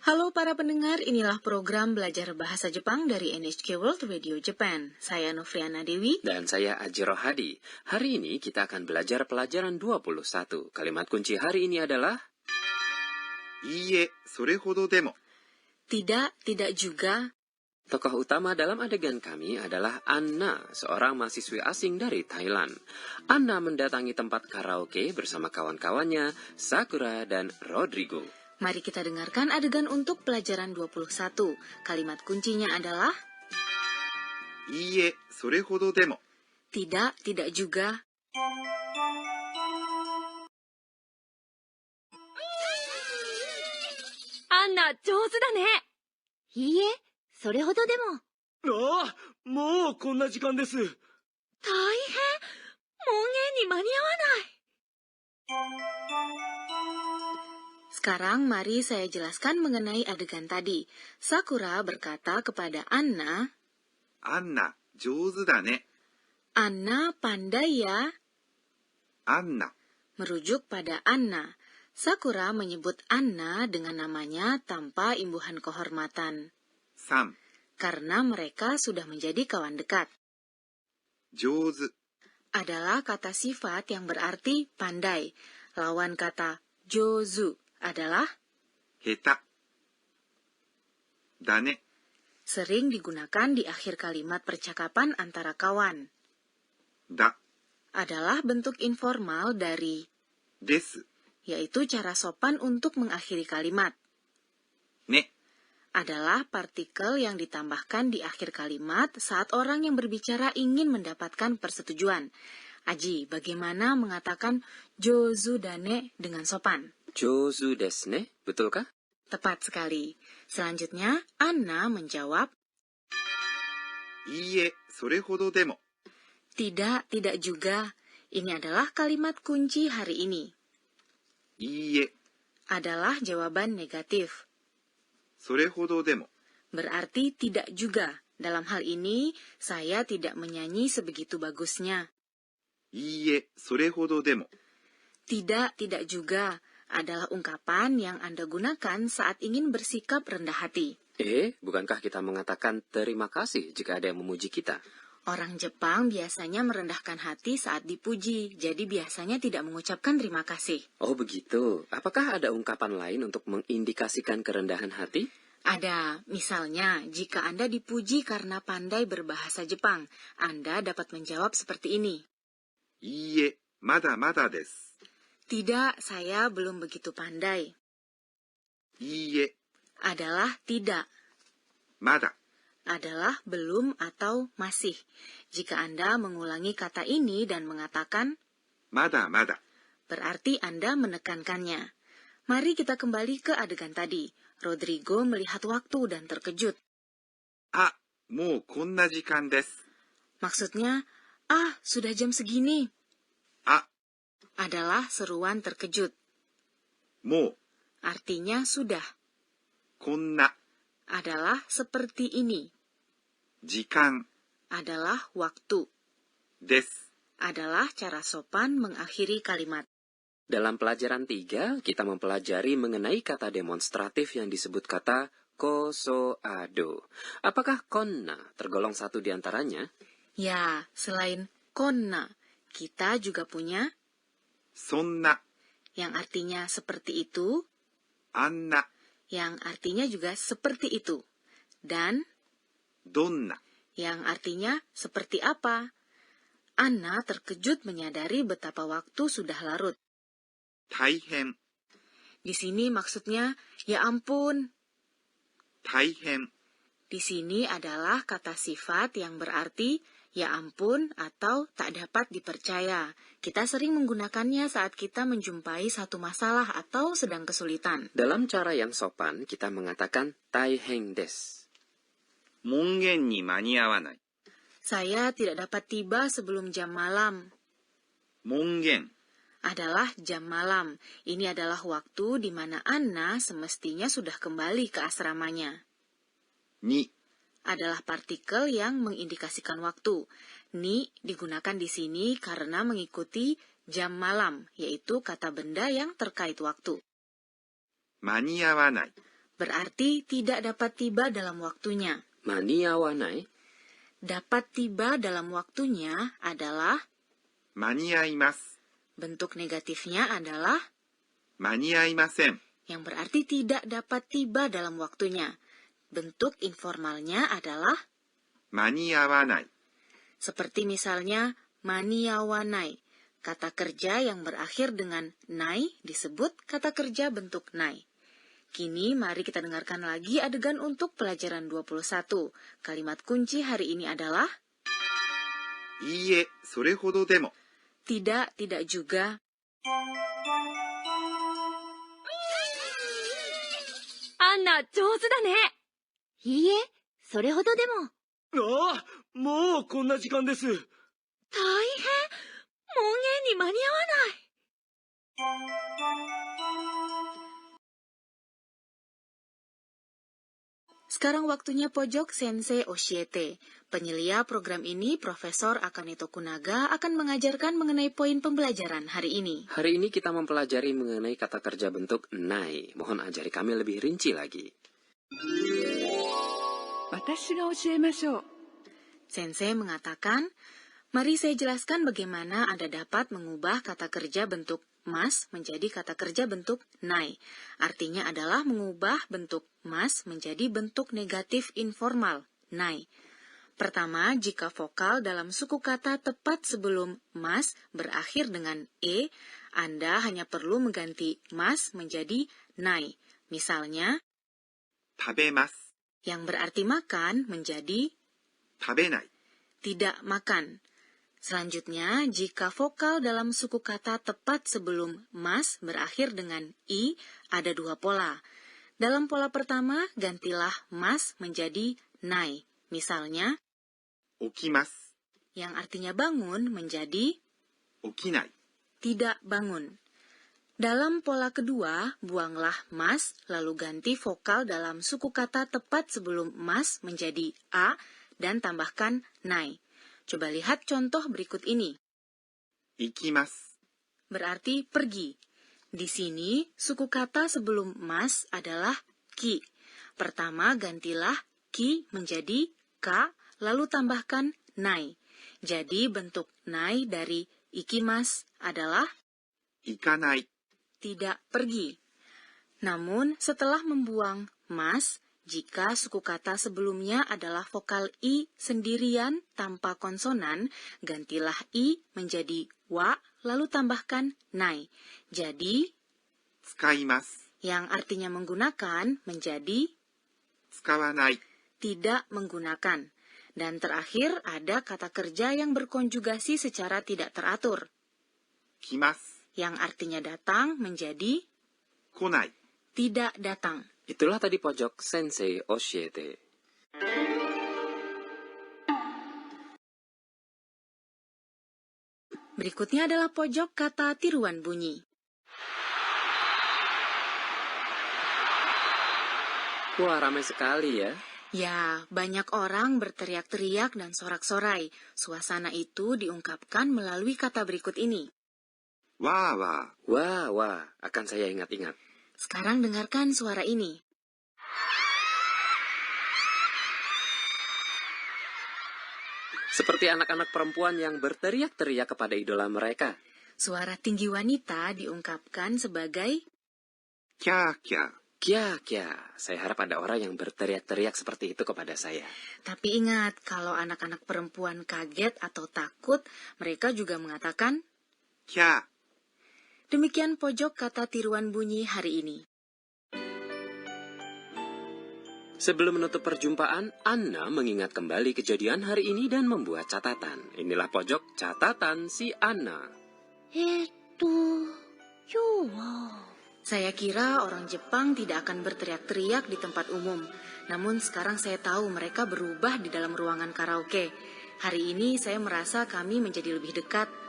Halo para pendengar, inilah program belajar bahasa Jepang dari NHK World Radio Japan. Saya Novriana Dewi. Dan saya Ajiro Hadi. Hari ini kita akan belajar pelajaran 21. Kalimat kunci hari ini adalah いいえ、それほどでも。 Tidak, tidak juga. Tokoh utama dalam adegan kami adalah Anna, seorang mahasiswi asing dari Thailand. Anna mendatangi tempat karaoke bersama kawan-kawannya, Sakura dan Rodrigo. Mari kita dengarkan adegan untuk pelajaran 21. Kalimat kuncinya adalah いいえ、それほどでも。 tidak, tidak juga. Anna, 上手だね。いいえ、それほどでも。ああ、もうこんな時間です。大変。門限に間に合わない。 Sekarang mari saya jelaskan mengenai adegan tadi. Sakura berkata kepada Anna, アンナ、上手だね。 Anna pandai ya, アンナ、 merujuk pada Anna. Sakura menyebut Anna dengan namanya tanpa imbuhan kehormatan, さん、 karena mereka sudah menjadi kawan dekat. 上手、 Adalah kata sifat yang berarti pandai. Lawan kata jozu adalah 下手。だね、 sering digunakan di akhir kalimat percakapan antara kawan. だ、 Adalah bentuk informal dari です、 yaitu cara sopan untuk mengakhiri kalimat. ね、 Adalah partikel yang ditambahkan di akhir kalimat saat orang yang berbicara ingin mendapatkan persetujuan. Aji, bagaimana mengatakan jozu dane dengan sopan? Jozu desu ne, betulkah? Tepat sekali. Selanjutnya, Anna menjawab, いいえ、それほどでも。 tidak, tidak juga. Ini adalah kalimat kunci hari ini. いいえ、 Adalah jawaban negatif. それほどでも。 Berarti tidak juga. Dalam hal ini, saya tidak menyanyi sebegitu bagusnya. いいえ、それほどでも。 Tidak, tidak juga. Adalah ungkapan yang Anda gunakan saat ingin bersikap rendah hati. Bukankah kita mengatakan terima kasih jika ada yang memuji kita? Orang Jepang biasanya merendahkan hati saat dipuji, jadi biasanya tidak mengucapkan terima kasih. Oh begitu. Apakah ada ungkapan lain untuk mengindikasikan kerendahan hati? Ada, misalnya, jika Anda dipuji karena pandai berbahasa Jepang, Anda dapat menjawab seperti ini. いいえ、まだまだです。 Tidak, saya belum begitu pandai. いいえ、 Adalah tidak. まだ、 Adalah belum atau masih. Jika Anda mengulangi kata ini dan mengatakan, まだまだ。 berarti Anda menekankannya. Mari kita kembali ke adegan tadi. Rodrigo melihat waktu dan terkejut. あ、もうこんな時間です。 Maksudnya, sudah jam segini. あ、 Adalah seruan terkejut. もう、 Artinya sudah. こんな、 Adalah seperti ini. 時間 Adalah waktu. です。 Adalah cara sopan mengakhiri kalimat. Dalam pelajaran 3, kita mempelajari mengenai kata demonstratif yang disebut kata kosoado. Apakah konna tergolong satu di antaranya? Ya, selain konna, kita juga punya そんな、 yang artinya seperti itu, あんな、 yang artinya juga seperti itu, dan どんな、 yang artinya seperti apa. Anna terkejut menyadari betapa waktu sudah larut. 大変、 Di sini maksudnya, ya ampun. 大変、 Di sini adalah kata sifat yang berarti ya ampun atau tak dapat dipercaya. Kita sering menggunakannya saat kita menjumpai satu masalah atau sedang kesulitan. Dalam cara yang sopan, kita mengatakan taiheng desu. 門限に間に合わない。 Saya tidak dapat tiba sebelum jam malam. 門限、 Adalah jam malam. Ini adalah waktu di mana Anna semestinya sudah kembali ke asramanya. に、 Adalah partikel yang mengindikasikan waktu. Ni digunakan di sini karena mengikuti jam malam, yaitu kata benda yang terkait waktu. 間に合わない。berarti tidak dapat tiba dalam waktunya. Maniawanai, Dapat tiba dalam waktunya adalah, 間に合います。 bentuk negatifnya adalah 間に合いません。 yang berarti tidak dapat tiba dalam waktunya. Bentuk informalnya adalah 間に合わない。 seperti misalnya maniawanai. Kata kerja yang berakhir dengan nai disebut kata kerja bentuk nai. Kini mari kita dengarkan lagi adegan untuk pelajaran 21. Kalimat kunci hari ini adalah いいえ、それほどでも。 tidak, tidak juga, アンナ、上手だね。いいえ、それほどでも。ああ、もうこんな時間です。大変。門限に間に合わない。 Sekarang waktunya pojok Sensei Oshiete. Penyelia program ini, Profesor Akane Tokunaga, akan mengajarkan mengenai poin pembelajaran hari ini. hari ini kita mempelajari mengenai kata kerja bentuk nai. Mohon ajari kami lebih rinci lagi. 私が教えましょう。 Sensei mengatakan, mari saya jelaskan bagaimana Anda dapat mengubah kata kerja bentuk mas menjadi kata kerja bentuk nai. Artinya adalah mengubah bentuk mas menjadi bentuk negatif informal, nai. Pertama, jika vokal dalam suku kata tepat sebelum mas berakhir dengan e, Anda hanya perlu mengganti mas menjadi nai. Misalnya, 食べます。 yang berarti makan menjadi 食べない。 tidak makan. Selanjutnya, jika vokal dalam suku kata tepat sebelum mas berakhir dengan i, ada dua pola. Dalam pola pertama, gantilah mas menjadi nai. Misalnya, 起きます。 yang artinya bangun menjadi 起きない。 tidak bangun. Dalam pola kedua, buanglah mas, lalu ganti vokal dalam suku kata tepat sebelum mas menjadi a, dan tambahkan nai. Coba lihat contoh berikut ini. 行きます。 Berarti pergi. Di sini, suku kata sebelum mas adalah ki. Pertama, gantilah ki menjadi ka, lalu tambahkan nai. Jadi, bentuk nai dari ikimas adalah 行かない。 tidak pergi. Namun, setelah membuang mas, jika suku kata sebelumnya adalah vokal i sendirian tanpa konsonan, gantilah i menjadi wa, lalu tambahkan nai. Jadi, 使います。 yang artinya menggunakan menjadi 使わない。 tidak menggunakan. Dan terakhir ada kata kerja yang berkonjugasi secara tidak teratur, 来ます。 yang artinya datang menjadi 来ない。 tidak datang. Itulah tadi pojok Sensei Oshiete. Berikutnya adalah pojok kata tiruan bunyi. Wah, ramai sekali ya. Ya, banyak orang berteriak-teriak dan sorak-sorai. Suasana itu diungkapkan melalui kata berikut ini. わーわ Wah, wah, akan saya ingat-ingat. Sekarang dengarkan suara ini. Seperti anak-anak perempuan yang berteriak-teriak kepada idola mereka. Suara tinggi wanita diungkapkan sebagai ー。キャーキャー。 Kia, kia. Saya harap ada orang yang berteriak-teriak seperti itu kepada saya. Tapi ingat, kalau anak-anak perempuan kaget atau takut, mereka juga mengatakan, キャー。 demikian pojok kata tiruan bunyi hari ini. Sebelum menutup perjumpaan, Anna mengingat kembali kejadian hari ini dan membuat catatan. Inilah pojok catatan si Anna. 今日は。 Saya kira orang Jepang tidak akan berteriak-teriak di tempat umum. Namun sekarang saya tahu mereka berubah di dalam ruangan karaoke. Hari ini saya merasa kami menjadi lebih dekat.